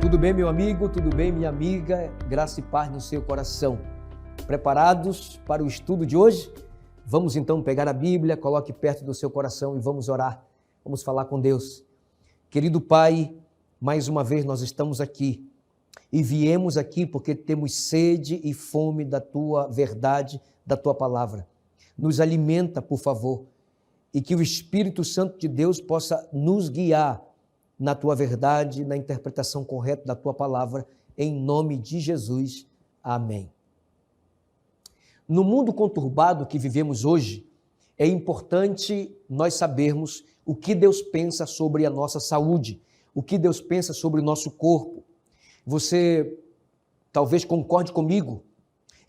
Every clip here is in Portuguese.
Tudo bem, meu amigo? Tudo bem, minha amiga? Graça e paz no seu coração. Preparados para o estudo de hoje? Vamos então pegar a Bíblia, coloque perto do seu coração e vamos orar. Vamos falar com Deus. Querido Pai, mais uma vez nós estamos aqui e viemos aqui porque temos sede e fome da Tua verdade, da Tua palavra. Nos alimenta, por favor, e que o Espírito Santo de Deus possa nos guiar na Tua verdade, na interpretação correta da Tua palavra, em nome de Jesus. Amém. No mundo conturbado que vivemos hoje, é importante nós sabermos o que Deus pensa sobre a nossa saúde, o que Deus pensa sobre o nosso corpo. Você talvez concorde comigo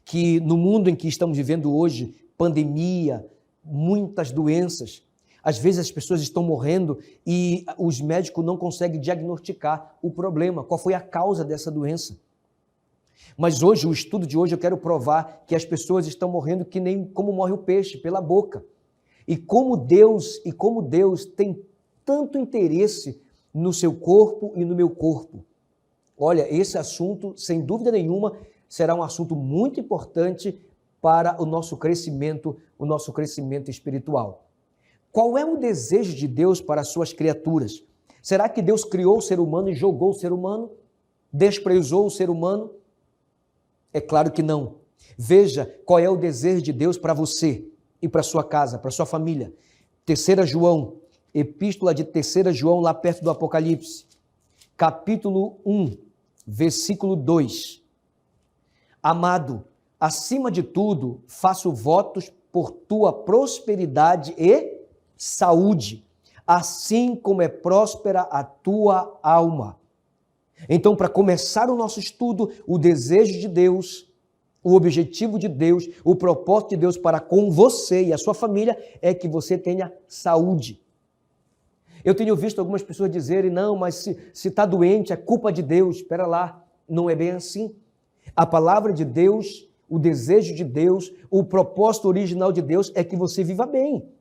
que no mundo em que estamos vivendo hoje, pandemia, muitas doenças, às vezes as pessoas estão morrendo e os médicos não conseguem diagnosticar o problema, qual foi a causa dessa doença. Mas hoje, o estudo de hoje, eu quero provar que as pessoas estão morrendo que nem como morre o peixe, pela boca. E como Deus tem tanto interesse no seu corpo e no meu corpo. Olha, esse assunto, sem dúvida nenhuma, será um assunto muito importante para o nosso crescimento espiritual. Qual é o desejo de Deus para as suas criaturas? Será que Deus criou o ser humano e jogou o ser humano? Desprezou o ser humano? É claro que não. Veja qual é o desejo de Deus para você e para sua casa, para sua família. 3 João, epístola de 3 João, lá perto do Apocalipse, capítulo 1, versículo 2. Amado, acima de tudo, faço votos por tua prosperidade e saúde, assim como é próspera a tua alma. Então, para começar o nosso estudo, o desejo de Deus, o objetivo de Deus, o propósito de Deus para com você e a sua família é que você tenha saúde. Eu tenho visto algumas pessoas dizerem, não, mas se está doente é culpa de Deus. Espera lá, não é bem assim. A palavra de Deus, o desejo de Deus, o propósito original de Deus é que você viva bem.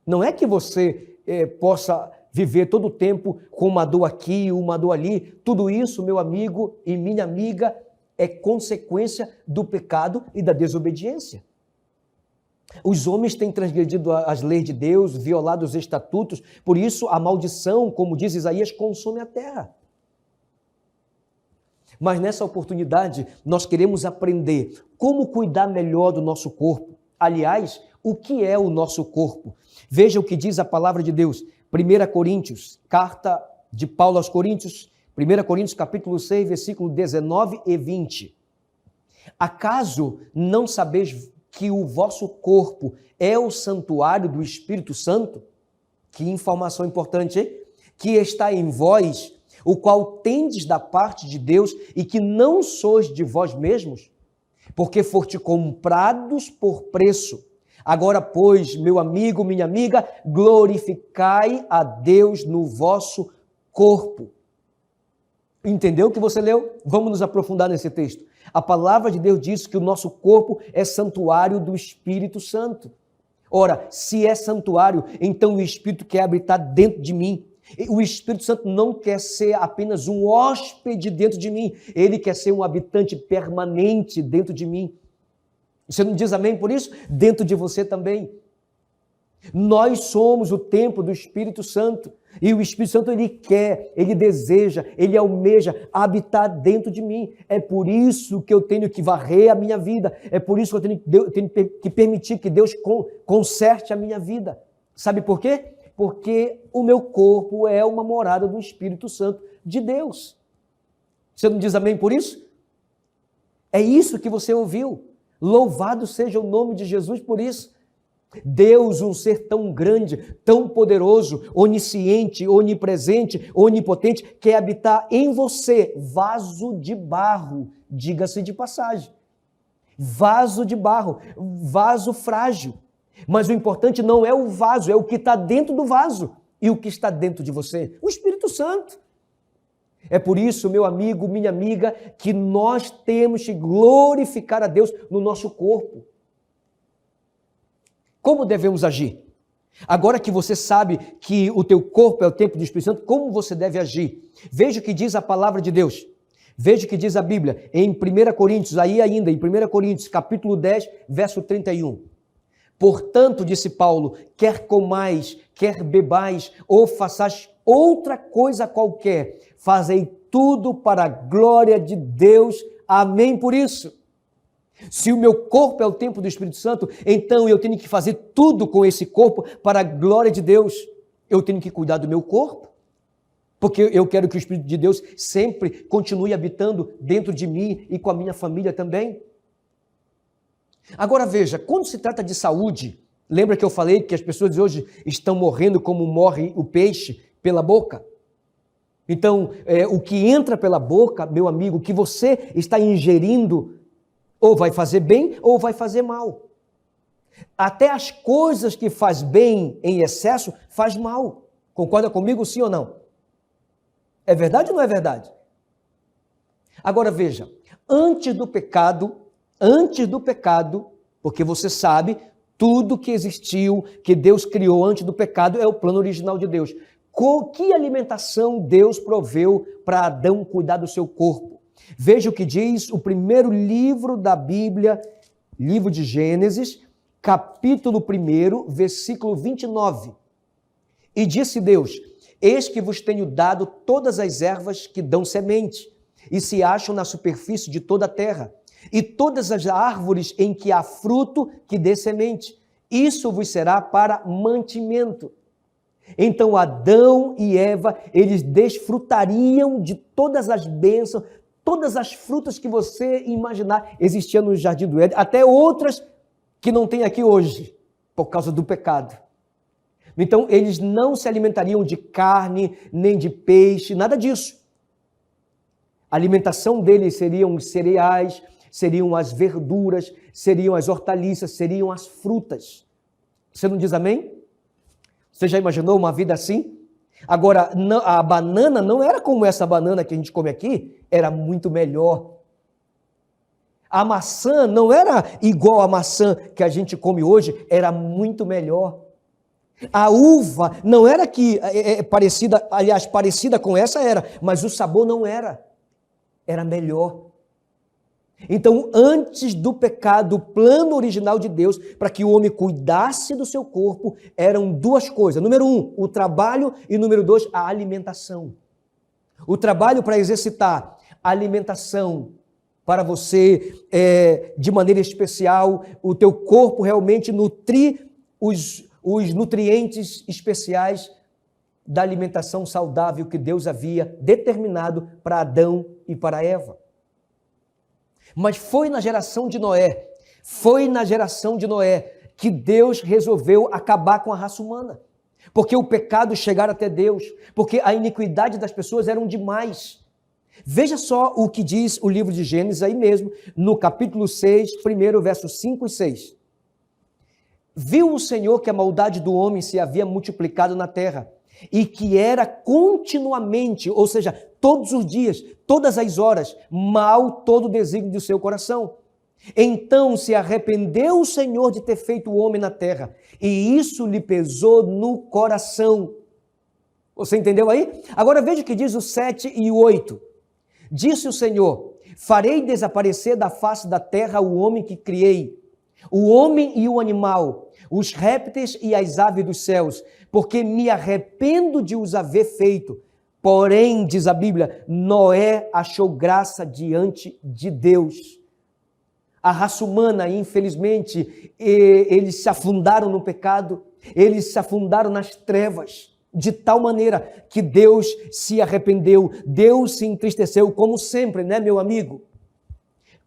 Não é que você possa viver todo o tempo com uma dor aqui, uma dor ali. Tudo isso, meu amigo e minha amiga, é consequência do pecado e da desobediência. Os homens têm transgredido as leis de Deus, violado os estatutos, por isso a maldição, como diz Isaías, consome a terra. Mas nessa oportunidade, nós queremos aprender como cuidar melhor do nosso corpo. Aliás, o que é o nosso corpo? Veja o que diz a palavra de Deus. 1 Coríntios, carta de Paulo aos Coríntios, 1 Coríntios capítulo 6, versículo 19 e 20. Acaso não sabeis que o vosso corpo é o santuário do Espírito Santo? Que informação importante, hein? Que está em vós, o qual tendes da parte de Deus e que não sois de vós mesmos, porque foste comprados por preço. Agora, pois, meu amigo, minha amiga, glorificai a Deus no vosso corpo. Entendeu o que você leu? Vamos nos aprofundar nesse texto. A palavra de Deus diz que o nosso corpo é santuário do Espírito Santo. Ora, se é santuário, então o Espírito quer habitar dentro de mim. O Espírito Santo não quer ser apenas um hóspede dentro de mim, ele quer ser um habitante permanente dentro de mim. Você não diz amém por isso? Dentro de você também. Nós somos o templo do Espírito Santo. E o Espírito Santo, ele quer, ele deseja, ele almeja habitar dentro de mim. É por isso que eu tenho que varrer a minha vida. É por isso que eu tenho que permitir que Deus conserte a minha vida. Sabe por quê? Porque o meu corpo é uma morada do Espírito Santo de Deus. Você não diz amém por isso? É isso que você ouviu. Louvado seja o nome de Jesus por isso. Deus, um ser tão grande, tão poderoso, onisciente, onipresente, onipotente, quer habitar em você, vaso de barro, diga-se de passagem. Vaso de barro, vaso frágil. Mas o importante não é o vaso, é o que está dentro do vaso. E o que está dentro de você? O Espírito Santo. É por isso, meu amigo, minha amiga, que nós temos que glorificar a Deus no nosso corpo. Como devemos agir? Agora que você sabe que o teu corpo é o templo do Espírito Santo, como você deve agir? Veja o que diz a palavra de Deus. Veja o que diz a Bíblia em 1 Coríntios, aí ainda, em 1 Coríntios, capítulo 10, verso 31. Portanto, disse Paulo, quer comais, quer bebais, ou façais outra coisa qualquer, fazei tudo para a glória de Deus. Amém por isso. Se o meu corpo é o templo do Espírito Santo, então eu tenho que fazer tudo com esse corpo para a glória de Deus. Eu tenho que cuidar do meu corpo, porque eu quero que o Espírito de Deus sempre continue habitando dentro de mim e com a minha família também. Agora veja, quando se trata de saúde, lembra que eu falei que as pessoas de hoje estão morrendo como morre o peixe pela boca? Então, o que entra pela boca, meu amigo, o que você está ingerindo, ou vai fazer bem ou vai fazer mal. Até as coisas que faz bem em excesso, faz mal. Concorda comigo, sim ou não? É verdade ou não é verdade? Agora veja, antes do pecado, porque você sabe, tudo que existiu, que Deus criou antes do pecado, é o plano original de Deus. Que alimentação Deus proveu para Adão cuidar do seu corpo? Veja o que diz o primeiro livro da Bíblia, livro de Gênesis, capítulo 1, versículo 29. E disse Deus, eis que vos tenho dado todas as ervas que dão semente, e se acham na superfície de toda a terra, e todas as árvores em que há fruto que dê semente. Isso vos será para mantimento. Então Adão e Eva, eles desfrutariam de todas as bênçãos, todas as frutas que você imaginar existiam no Jardim do Éden, até outras que não tem aqui hoje, por causa do pecado. Então, eles não se alimentariam de carne, nem de peixe, nada disso. A alimentação deles seriam os cereais, seriam as verduras, seriam as hortaliças, seriam as frutas. Você não diz amém? Você já imaginou uma vida assim? Agora, a banana não era como essa banana que a gente come aqui, era muito melhor. A maçã não era igual à maçã que a gente come hoje, era muito melhor. A uva não era parecida, aliás, parecida com essa era, mas o sabor não era. Era melhor. Então, antes do pecado, o plano original de Deus para que o homem cuidasse do seu corpo eram duas coisas. Número 1, o trabalho, e número 2, a alimentação. O trabalho para exercitar, a alimentação para você, de maneira especial, o teu corpo realmente nutrir os nutrientes especiais da alimentação saudável que Deus havia determinado para Adão e para Eva. Mas foi na geração de Noé que Deus resolveu acabar com a raça humana. Porque o pecado chegara até Deus, porque a iniquidade das pessoas eram demais. Veja só o que diz o livro de Gênesis aí mesmo, no capítulo 6, primeiro versos 5 e 6. Viu o Senhor que a maldade do homem se havia multiplicado na terra, e que era continuamente, ou seja, todos os dias, todas as horas, mal todo o desígnio do seu coração. Então se arrependeu o Senhor de ter feito o homem na terra, e isso lhe pesou no coração. Você entendeu aí? Agora veja o que diz o 7 e o 8. Disse o Senhor, farei desaparecer da face da terra o homem que criei, o homem e o animal, os répteis e as aves dos céus, porque me arrependo de os haver feito. Porém, diz a Bíblia, Noé achou graça diante de Deus. A raça humana, infelizmente, eles se afundaram no pecado, eles se afundaram nas trevas, de tal maneira que Deus se arrependeu, Deus se entristeceu, como sempre, né, meu amigo?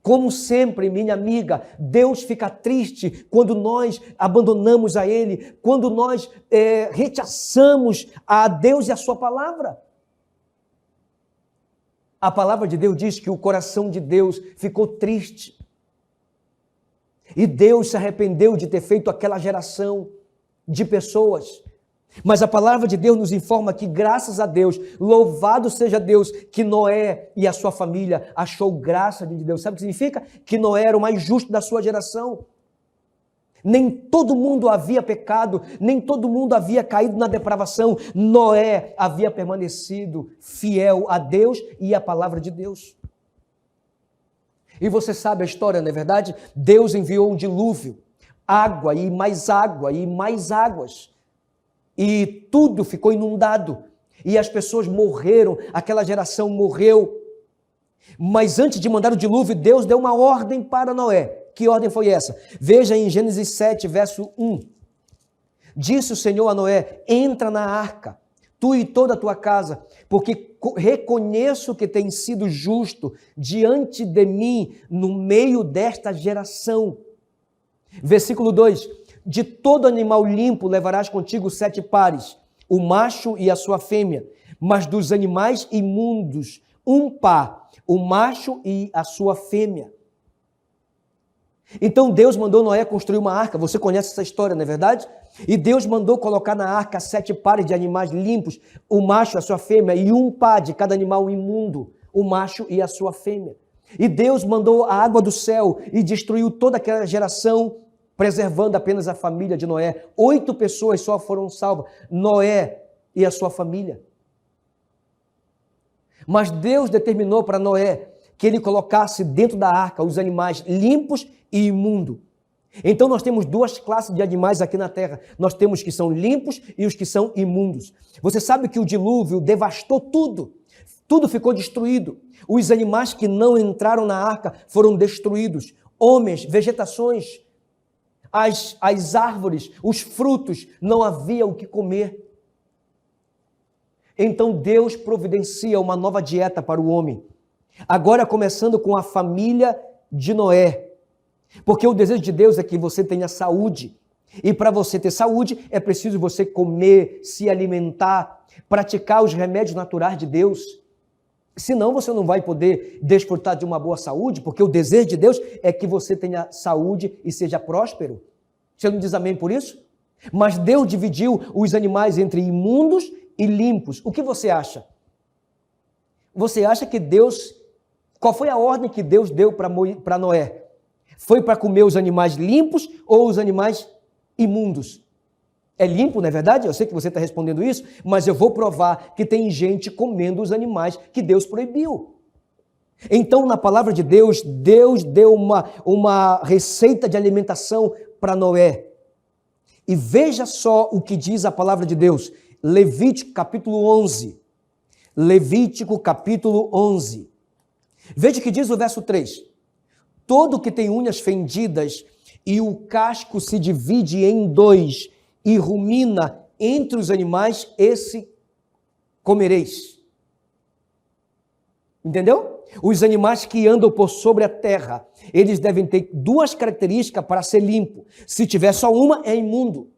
Como sempre, minha amiga, Deus fica triste quando nós abandonamos a Ele, quando nós rechaçamos a Deus e a sua palavra. A palavra de Deus diz que o coração de Deus ficou triste. E Deus se arrependeu de ter feito aquela geração de pessoas. Mas a palavra de Deus nos informa que, graças a Deus, louvado seja Deus, que Noé e a sua família achou graça de Deus. Sabe o que significa? Que Noé era o mais justo da sua geração. Nem todo mundo havia pecado, nem todo mundo havia caído na depravação. Noé havia permanecido fiel a Deus e à palavra de Deus. E você sabe a história, não é verdade? Deus enviou um dilúvio, água e mais águas. E tudo ficou inundado. E as pessoas morreram, aquela geração morreu. Mas antes de mandar o dilúvio, Deus deu uma ordem para Noé. Que ordem foi essa? Veja em Gênesis 7, verso 1. Disse o Senhor a Noé: entra na arca, tu e toda a tua casa, porque reconheço que tens sido justo diante de mim no meio desta geração. Versículo 2. De todo animal limpo levarás contigo 7 pares, o macho e a sua fêmea, mas dos animais imundos, 1 par, o macho e a sua fêmea. Então Deus mandou Noé construir uma arca. Você conhece essa história, não é verdade? E Deus mandou colocar na arca 7 pares de animais limpos, o macho e a sua fêmea, e 1 par de cada animal imundo, o macho e a sua fêmea. E Deus mandou a água do céu e destruiu toda aquela geração, preservando apenas a família de Noé. 8 pessoas só foram salvas, Noé e a sua família. Mas Deus determinou para Noé que ele colocasse dentro da arca os animais limpos e imundos. Então nós temos 2 classes de animais aqui na terra. Nós temos os que são limpos e os que são imundos. Você sabe que o dilúvio devastou tudo. Tudo ficou destruído. Os animais que não entraram na arca foram destruídos. Homens, vegetações, as árvores, os frutos, não havia o que comer. Então Deus providencia uma nova dieta para o homem. Agora começando com a família de Noé. Porque o desejo de Deus é que você tenha saúde. E para você ter saúde, é preciso você comer, se alimentar, praticar os remédios naturais de Deus. Senão você não vai poder desfrutar de uma boa saúde, porque o desejo de Deus é que você tenha saúde e seja próspero. Você não diz amém por isso? Mas Deus dividiu os animais entre imundos e limpos. O que você acha? Você acha que Deus... Qual foi a ordem que Deus deu para Noé? Foi para comer os animais limpos ou os animais imundos? É limpo, não é verdade? Eu sei que você está respondendo isso, mas eu vou provar que tem gente comendo os animais que Deus proibiu. Então, na palavra de Deus, Deus deu uma receita de alimentação para Noé. E veja só o que diz a palavra de Deus. Levítico capítulo 11. Levítico capítulo 11. Veja o que diz o verso 3. Todo que tem unhas fendidas e o casco se divide em 2 e rumina entre os animais, esse comereis. Entendeu? Os animais que andam por sobre a terra, eles devem ter 2 características para ser limpo. Se tiver só uma, é imundo.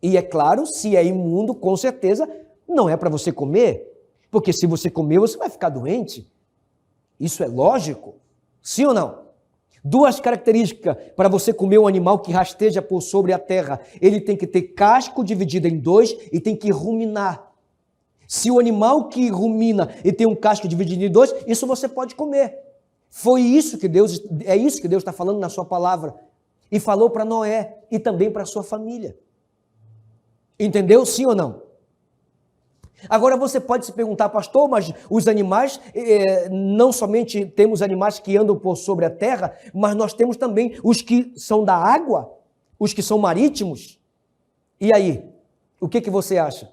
E é claro, se é imundo, com certeza, não é para você comer. Porque se você comer, você vai ficar doente. Isso é lógico. Sim ou não? 2 características para você comer um animal que rasteja por sobre a terra. Ele tem que ter casco dividido em 2 e tem que ruminar. Se o animal que rumina e tem um casco dividido em 2, isso você pode comer. É isso que Deus está falando na sua palavra. E falou para Noé e também para a sua família. Entendeu? Sim ou não? Agora você pode se perguntar, pastor, mas os animais, não somente temos animais que andam por sobre a terra, mas nós temos também os que são da água, os que são marítimos. E aí, o que você acha?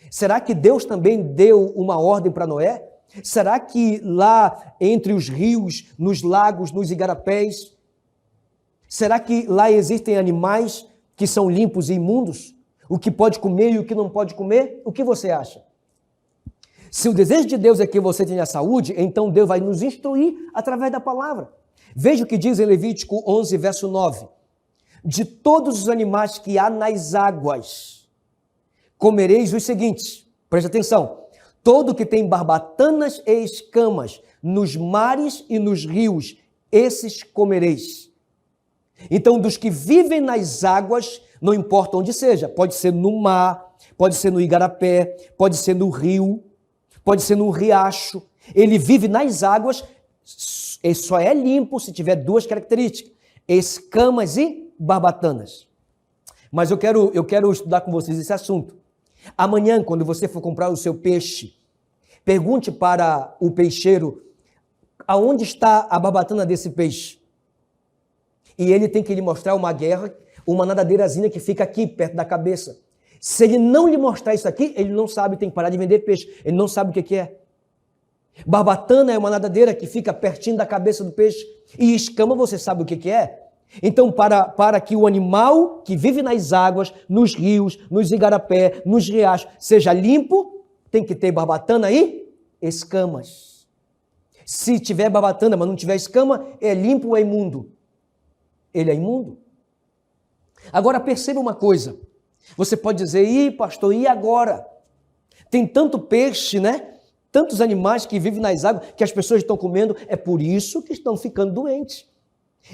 Será que Deus também deu uma ordem para Noé? Será que lá entre os rios, nos lagos, nos igarapés, será que lá existem animais que são limpos e imundos? O que pode comer e o que não pode comer? O que você acha? Se o desejo de Deus é que você tenha saúde, então Deus vai nos instruir através da palavra. Veja o que diz em Levítico 11, verso 9. De todos os animais que há nas águas, comereis os seguintes. Preste atenção. Todo que tem barbatanas e escamas nos mares e nos rios, esses comereis. Então, dos que vivem nas águas, não importa onde seja, pode ser no mar, pode ser no igarapé, pode ser no rio, pode ser no riacho. Ele vive nas águas, ele só é limpo se tiver 2 características: escamas e barbatanas. Mas eu quero estudar com vocês esse assunto. Amanhã, quando você for comprar o seu peixe, pergunte para o peixeiro aonde está a barbatana desse peixe. E ele tem que lhe mostrar uma nadadeirazinha que fica aqui, perto da cabeça. Se ele não lhe mostrar isso aqui, ele não sabe, tem que parar de vender peixe. Ele não sabe o que é. Barbatana é uma nadadeira que fica pertinho da cabeça do peixe. E escama, você sabe o que é? Então, para que o animal que vive nas águas, nos rios, nos igarapé, nos riachos, seja limpo, tem que ter barbatana e escamas. Se tiver barbatana, mas não tiver escama, é limpo ou é imundo? Ele é imundo. Agora, perceba uma coisa. Você pode dizer, pastor, e agora? Tem tanto peixe, né? Tantos animais que vivem nas águas, que as pessoas estão comendo, é por isso que estão ficando doentes.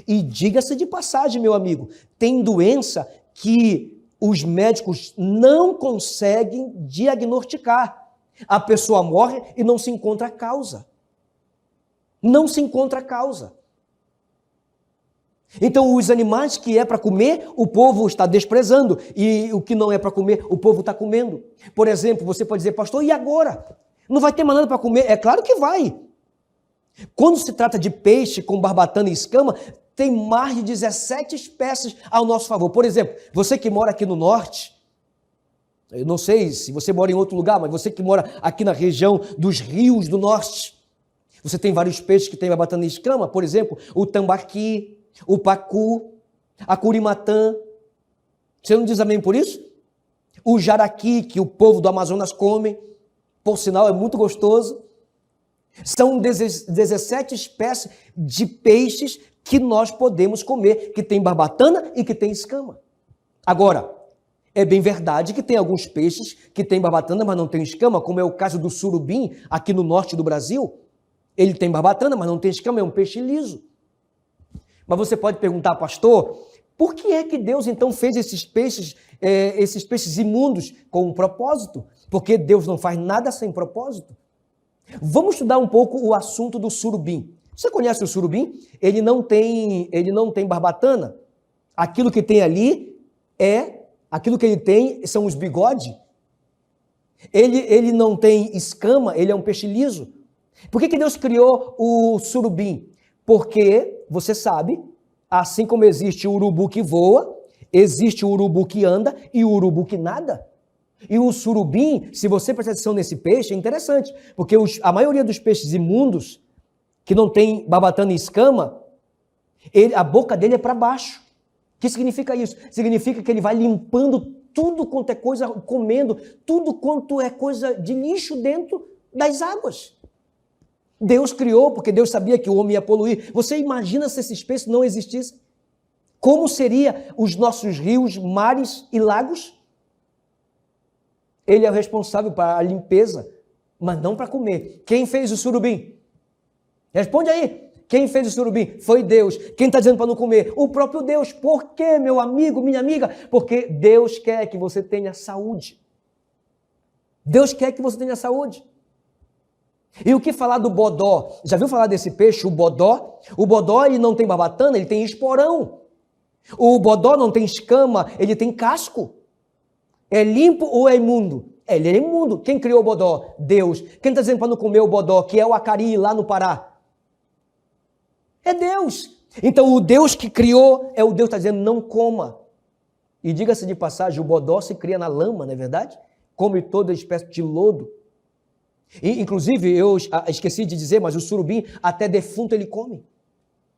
E diga-se de passagem, meu amigo, tem doença que os médicos não conseguem diagnosticar. A pessoa morre e não se encontra a causa. Não se encontra a causa. Então, os animais que é para comer, o povo está desprezando. E o que não é para comer, o povo está comendo. Por exemplo, você pode dizer, pastor, e agora? Não vai ter mais nada para comer? É claro que vai. Quando se trata de peixe com barbatana e escama, tem mais de 17 espécies ao nosso favor. Por exemplo, você que mora aqui no norte, eu não sei se você mora em outro lugar, mas você que mora aqui na região dos rios do norte, você tem vários peixes que tem barbatana e escama, por exemplo, o tambaqui, o pacu, a curimatã. Você não diz amém por isso? O jaraqui, que o povo do Amazonas come, por sinal é muito gostoso. São 17 espécies de peixes que nós podemos comer, que tem barbatana e que tem escama. Agora, é bem verdade que tem alguns peixes que tem barbatana, mas não tem escama, como é o caso do surubim, aqui no norte do Brasil. Ele tem barbatana, mas não tem escama, é um peixe liso. Mas você pode perguntar, pastor, por que é que Deus então fez esses peixes imundos com um propósito? Porque Deus não faz nada sem propósito. Vamos estudar um pouco o assunto do surubim. Você conhece o surubim? Ele não tem barbatana. Aquilo que tem ali aquilo que ele tem são os bigodes. Ele não tem escama, ele é um peixe liso. Por que Deus criou o surubim? Porque, você sabe, assim como existe o urubu que voa, existe o urubu que anda e o urubu que nada. E o surubim, se você prestar atenção nesse peixe, é interessante, porque a maioria dos peixes imundos, que não tem barbatana e escama, a boca dele é para baixo. O que significa isso? Significa que ele vai limpando tudo quanto é coisa, comendo tudo quanto é coisa de lixo dentro das águas. Deus criou, porque Deus sabia que o homem ia poluir. Você imagina se esses peixes não existissem? Como seriam os nossos rios, mares e lagos? Ele é o responsável para a limpeza, mas não para comer. Quem fez o surubim? Responde aí. Quem fez o surubim? Foi Deus. Quem está dizendo para não comer? O próprio Deus. Por quê, meu amigo, minha amiga? Porque Deus quer que você tenha saúde. Deus quer que você tenha saúde. E o que falar do bodó? Já viu falar desse peixe, o bodó? O bodó, ele não tem barbatana, ele tem esporão. O bodó não tem escama, ele tem casco. É limpo ou é imundo? Ele é imundo. Quem criou o bodó? Deus. Quem está dizendo para não comer o bodó, que é o acari lá no Pará? É Deus. Então o Deus que criou é o Deus que está dizendo não coma. E diga-se de passagem, o bodó se cria na lama, não é verdade? Come toda espécie de lodo. E, inclusive, eu esqueci de dizer, mas o surubim até defunto ele come.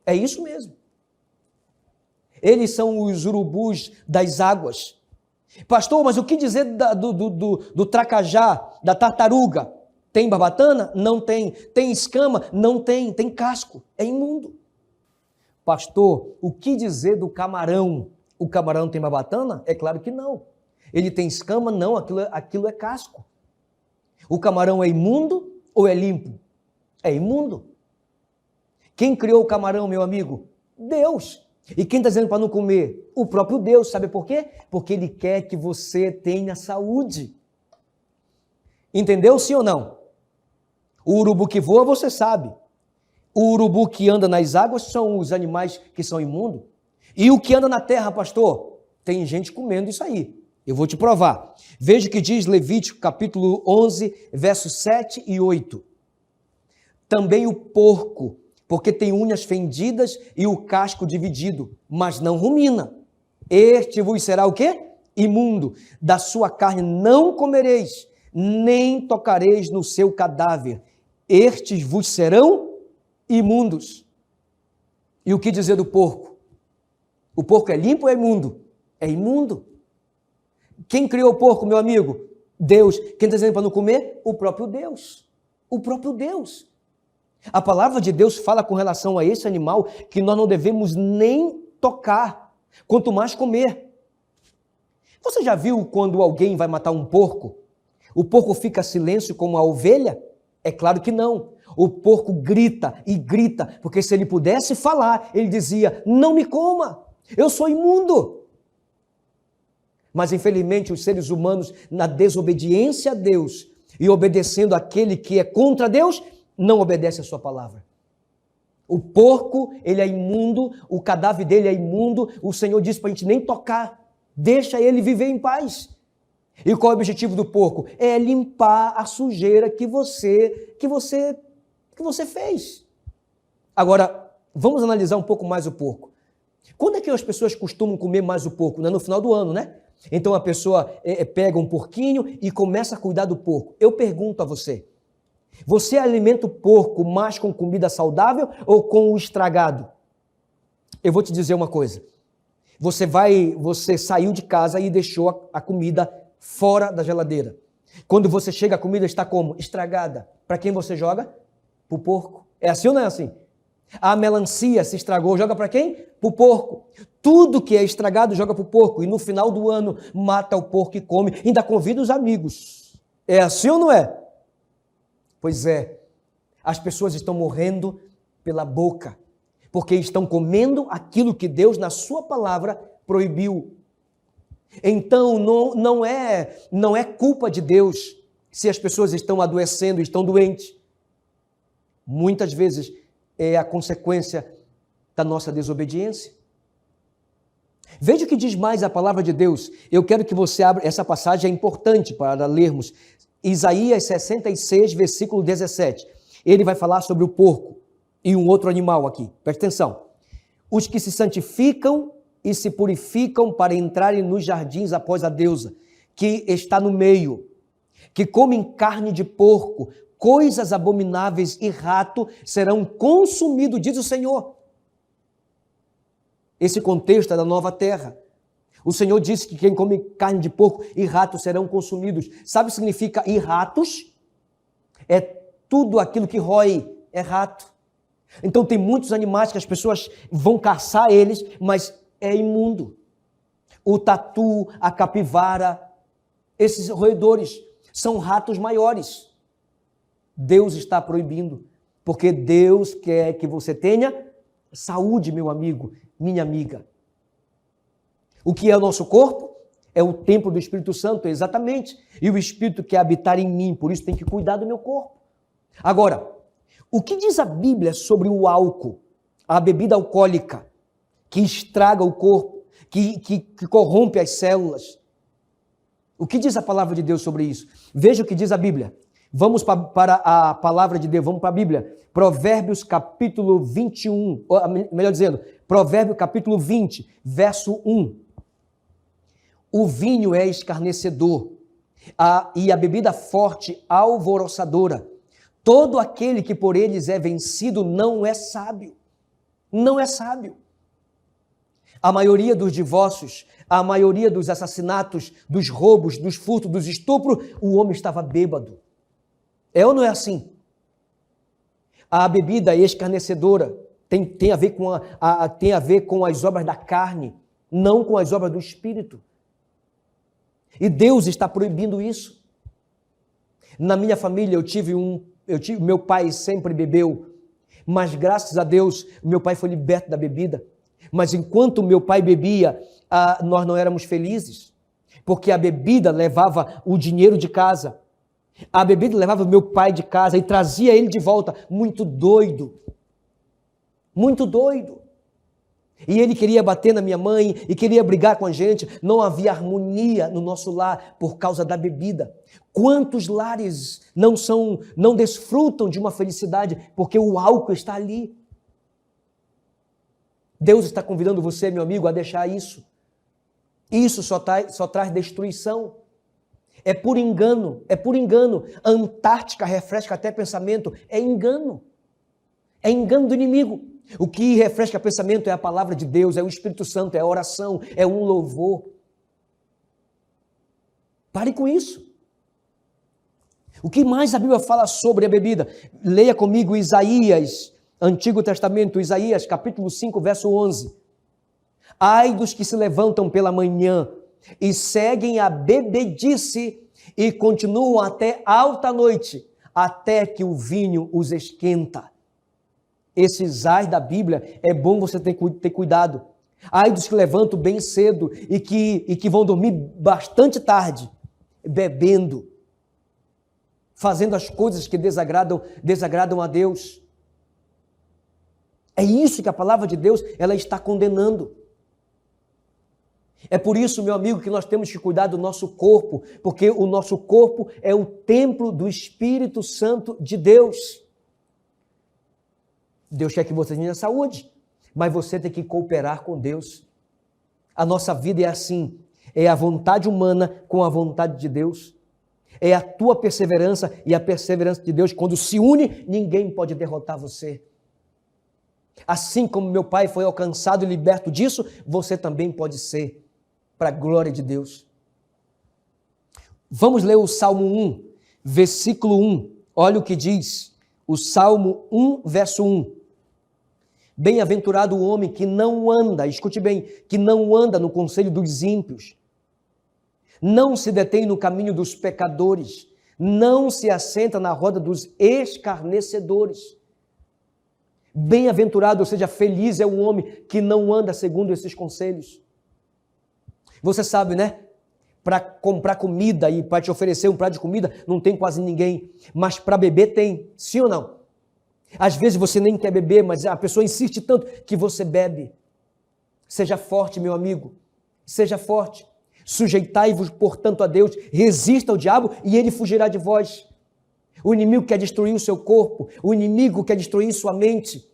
É isso mesmo. Eles são os urubus das águas. Pastor, mas o que dizer do tracajá, da tartaruga? Tem barbatana? Não tem. Tem escama? Não tem. Tem casco. É imundo. Pastor, o que dizer do camarão? O camarão tem barbatana? É claro que não. Ele tem escama? Não, aquilo é casco. O camarão é imundo ou é limpo? É imundo. Quem criou o camarão, meu amigo? Deus. E quem está dizendo para não comer? O próprio Deus. Sabe por quê? Porque Ele quer que você tenha saúde. Entendeu, sim ou não? O urubu que voa, você sabe. O urubu que anda nas águas são os animais que são imundos. E o que anda na terra, pastor? Tem gente comendo isso aí. Eu vou te provar. Veja o que diz Levítico capítulo 11, versos 7 e 8. Também o porco, porque tem unhas fendidas e o casco dividido, mas não rumina. Este vos será o quê? Imundo. Da sua carne não comereis, nem tocareis no seu cadáver. Estes vos serão imundos. E o que dizer do porco? O porco é limpo ou é imundo? É imundo. Quem criou o porco, meu amigo? Deus. Quem está dizendo para não comer? O próprio Deus. O próprio Deus. A palavra de Deus fala com relação a esse animal que nós não devemos nem tocar, quanto mais comer. Você já viu quando alguém vai matar um porco? O porco fica silêncio como a ovelha? É claro que não. O porco grita e grita, porque se ele pudesse falar, ele dizia, não me coma, eu sou imundo. Mas infelizmente os seres humanos, na desobediência a Deus e obedecendo aquele que é contra Deus, não obedece a sua palavra. O porco, ele é imundo, o cadáver dele é imundo, o Senhor disse para a gente nem tocar, deixa ele viver em paz. E qual é o objetivo do porco? É limpar a sujeira que você fez. Agora, vamos analisar um pouco mais o porco. Quando é que as pessoas costumam comer mais o porco? Não é no final do ano, né? Então a pessoa pega um porquinho e começa a cuidar do porco. Eu pergunto a você, você alimenta o porco mais com comida saudável ou com o estragado? Eu vou te dizer uma coisa. Você saiu de casa e deixou a comida fora da geladeira. Quando você chega, a comida está como? Estragada. Para quem você joga? Para o porco. É assim ou não é assim? A melancia se estragou, joga para quem? Para o porco. Tudo que é estragado joga para o porco. E no final do ano, mata o porco e come. Ainda convida os amigos. É assim ou não é? Pois é. As pessoas estão morrendo pela boca. Porque estão comendo aquilo que Deus, na sua palavra, proibiu. Então, não é culpa de Deus se as pessoas estão adoecendo, estão doentes. Muitas vezes é a consequência da nossa desobediência. Veja o que diz mais a palavra de Deus. Eu quero que você abra, essa passagem é importante para lermos. Isaías 66, versículo 17. Ele vai falar sobre o porco e um outro animal aqui. Presta atenção. Os que se santificam e se purificam para entrarem nos jardins após a deusa, que está no meio, que comem carne de porco, coisas abomináveis e rato serão consumidos, diz o Senhor. Esse contexto é da nova terra. O Senhor disse que quem come carne de porco e rato serão consumidos. Sabe o que significa ir ratos? É tudo aquilo que rói, é rato. Então tem muitos animais que as pessoas vão caçar eles, mas é imundo. O tatu, a capivara, esses roedores são ratos maiores. Deus está proibindo, porque Deus quer que você tenha saúde, meu amigo, minha amiga. O que é o nosso corpo? É o templo do Espírito Santo, exatamente. E o Espírito quer habitar em mim, por isso tem que cuidar do meu corpo. Agora, o que diz a Bíblia sobre o álcool, a bebida alcoólica, que estraga o corpo, que corrompe as células? O que diz a palavra de Deus sobre isso? Veja o que diz a Bíblia. Vamos para a palavra de Deus, vamos para a Bíblia. Provérbios capítulo 21, ou, melhor dizendo, Provérbio capítulo 20, verso 1. O vinho é escarnecedor, e a bebida forte alvoroçadora. Todo aquele que por eles é vencido não é sábio. Não é sábio. A maioria dos divórcios, a maioria dos assassinatos, dos roubos, dos furtos, dos estupros, o homem estava bêbado. É ou não é assim? A bebida escarnecedora tem a ver com as obras da carne, não com as obras do Espírito. E Deus está proibindo isso. Na minha família meu pai sempre bebeu, mas graças a Deus meu pai foi liberto da bebida. Mas enquanto meu pai bebia, nós não éramos felizes, porque a bebida levava o dinheiro de casa. A bebida levava o meu pai de casa e trazia ele de volta, muito doido. Muito doido. E ele queria bater na minha mãe e queria brigar com a gente. Não havia harmonia no nosso lar por causa da bebida. Quantos lares não desfrutam de uma felicidade porque o álcool está ali? Deus está convidando você, meu amigo, a deixar isso. Isso só traz destruição. É por engano, é por engano. A Antártica refresca até pensamento, é engano. É engano do inimigo. O que refresca pensamento é a palavra de Deus, é o Espírito Santo, é a oração, é um louvor. Pare com isso. O que mais a Bíblia fala sobre a bebida? Leia comigo Isaías, Antigo Testamento, Isaías, capítulo 5, verso 11. Ai dos que se levantam pela manhã e seguem a bebedice e continuam até alta noite, até que o vinho os esquenta. Esses ais da Bíblia, é bom você ter cuidado. Ai dos que levantam bem cedo e que vão dormir bastante tarde, bebendo, fazendo as coisas que desagradam a Deus. É isso que a palavra de Deus ela está condenando. É por isso, meu amigo, que nós temos que cuidar do nosso corpo, porque o nosso corpo é o templo do Espírito Santo de Deus. Deus quer que você tenha saúde, mas você tem que cooperar com Deus. A nossa vida é assim, é a vontade humana com a vontade de Deus. É a tua perseverança e a perseverança de Deus. Quando se une, ninguém pode derrotar você. Assim como meu pai foi alcançado e liberto disso, você também pode ser, para a glória de Deus. Vamos ler o Salmo 1, versículo 1. Olha o que diz o Salmo 1, verso 1. Bem-aventurado o homem que não anda, escute bem, que não anda no conselho dos ímpios, não se detém no caminho dos pecadores, não se assenta na roda dos escarnecedores. Bem-aventurado, ou seja, feliz é o homem que não anda segundo esses conselhos. Você sabe, né? Para comprar comida e para te oferecer um prato de comida, não tem quase ninguém. Mas para beber tem, sim ou não? Às vezes você nem quer beber, mas a pessoa insiste tanto que você bebe. Seja forte, meu amigo. Seja forte. Sujeitai-vos, portanto, a Deus. Resista ao diabo e ele fugirá de vós. O inimigo quer destruir o seu corpo. O inimigo quer destruir sua mente.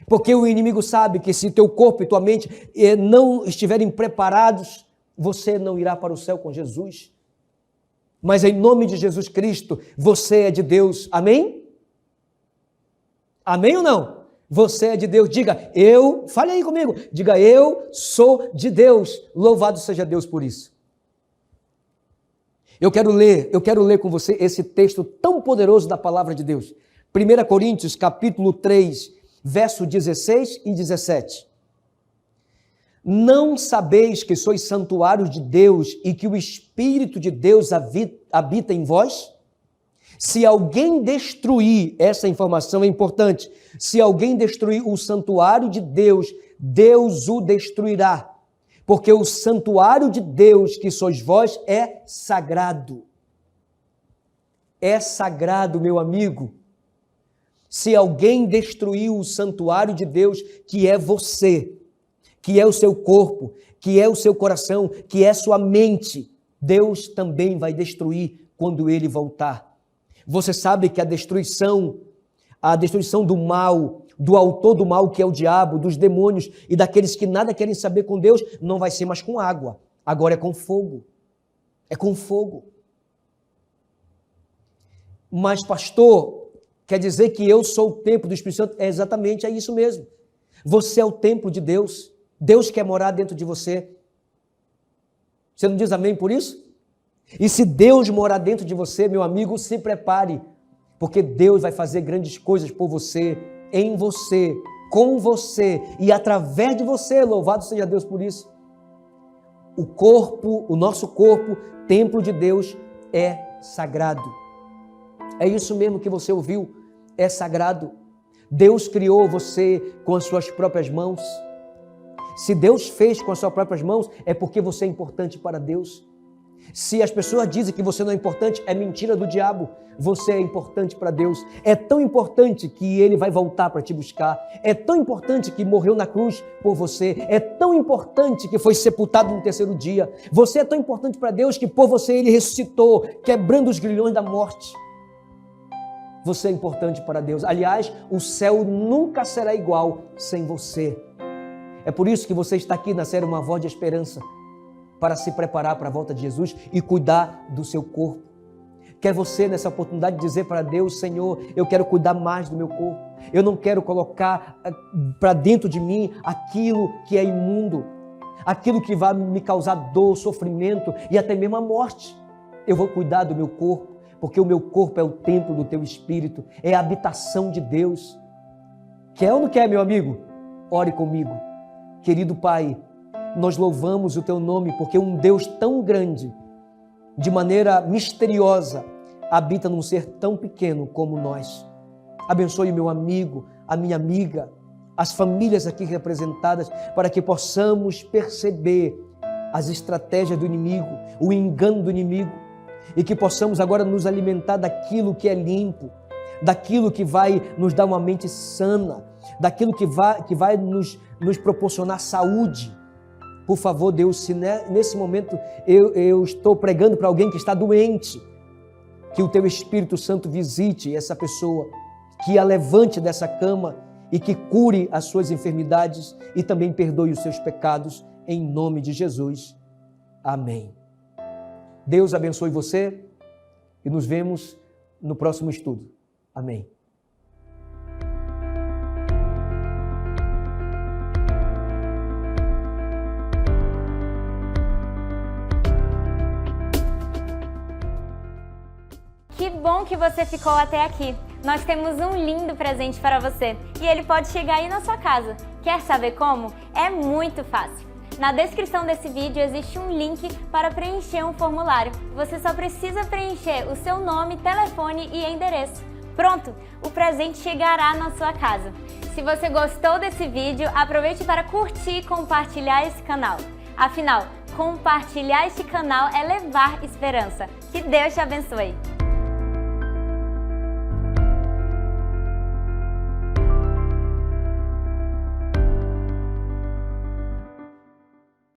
Porque o inimigo sabe que se teu corpo e tua mente não estiverem preparados, você não irá para o céu com Jesus. Mas em nome de Jesus Cristo, você é de Deus. Amém? Amém ou não? Você é de Deus. Diga, fale aí comigo. Diga, eu sou de Deus. Louvado seja Deus por isso. Eu quero ler com você esse texto tão poderoso da palavra de Deus. 1 Coríntios, capítulo 3, verso 16 e 17. Não sabeis que sois santuários de Deus e que o Espírito de Deus habita em vós? Se alguém destruir, essa informação é importante, se alguém destruir o santuário de Deus, Deus o destruirá. Porque o santuário de Deus, que sois vós, é sagrado. É sagrado, meu amigo. Se alguém destruir o santuário de Deus, que é você, que é o seu corpo, que é o seu coração, que é sua mente, Deus também vai destruir quando ele voltar. Você sabe que a destruição do mal, do autor do mal, que é o diabo, dos demônios e daqueles que nada querem saber com Deus, não vai ser mais com água, agora é com fogo. É com fogo. Mas, pastor, quer dizer que eu sou o templo do Espírito Santo? É isso mesmo. Você é o templo de Deus. Deus quer morar dentro de você. Você não diz amém por isso? E se Deus morar dentro de você, meu amigo, se prepare, porque Deus vai fazer grandes coisas por você, em você, com você e através de você. Louvado seja Deus por isso. O nosso corpo, templo de Deus, é sagrado. É isso mesmo que você ouviu, é sagrado. Deus criou você com as suas próprias mãos. Se Deus fez com as suas próprias mãos, é porque você é importante para Deus. Se as pessoas dizem que você não é importante, é mentira do diabo. Você é importante para Deus. É tão importante que Ele vai voltar para te buscar. É tão importante que morreu na cruz por você. É tão importante que foi sepultado no terceiro dia. Você é tão importante para Deus que por você Ele ressuscitou, quebrando os grilhões da morte. Você é importante para Deus. Aliás, o céu nunca será igual sem você. É por isso que você está aqui na série Uma Voz de Esperança, para se preparar para a volta de Jesus e cuidar do seu corpo. Quer você nessa oportunidade dizer para Deus: Senhor, eu quero cuidar mais do meu corpo. Eu não quero colocar para dentro de mim aquilo que é imundo, aquilo que vai me causar dor, sofrimento e até mesmo a morte. Eu vou cuidar do meu corpo, porque o meu corpo é o templo do teu Espírito, é a habitação de Deus. Quer ou não quer, meu amigo? Ore comigo. Querido Pai, nós louvamos o Teu nome porque um Deus tão grande, de maneira misteriosa, habita num ser tão pequeno como nós. Abençoe o meu amigo, a minha amiga, as famílias aqui representadas, para que possamos perceber as estratégias do inimigo, o engano do inimigo, e que possamos agora nos alimentar daquilo que é limpo, daquilo que vai nos dar uma mente sana, daquilo que vai nos proporcionar saúde. Por favor, Deus, se nesse momento eu estou pregando para alguém que está doente, que o Teu Espírito Santo visite essa pessoa, que a levante dessa cama e que cure as suas enfermidades e também perdoe os seus pecados, em nome de Jesus. Amém. Deus abençoe você e nos vemos no próximo estudo. Amém. Que bom que você ficou até aqui. Nós temos um lindo presente para você e ele pode chegar aí na sua casa. Quer saber como? É muito fácil. Na descrição desse vídeo existe um link para preencher um formulário. Você só precisa preencher o seu nome, telefone e endereço. Pronto, o presente chegará na sua casa. Se você gostou desse vídeo, aproveite para curtir e compartilhar esse canal. Afinal, compartilhar este canal é levar esperança. Que Deus te abençoe!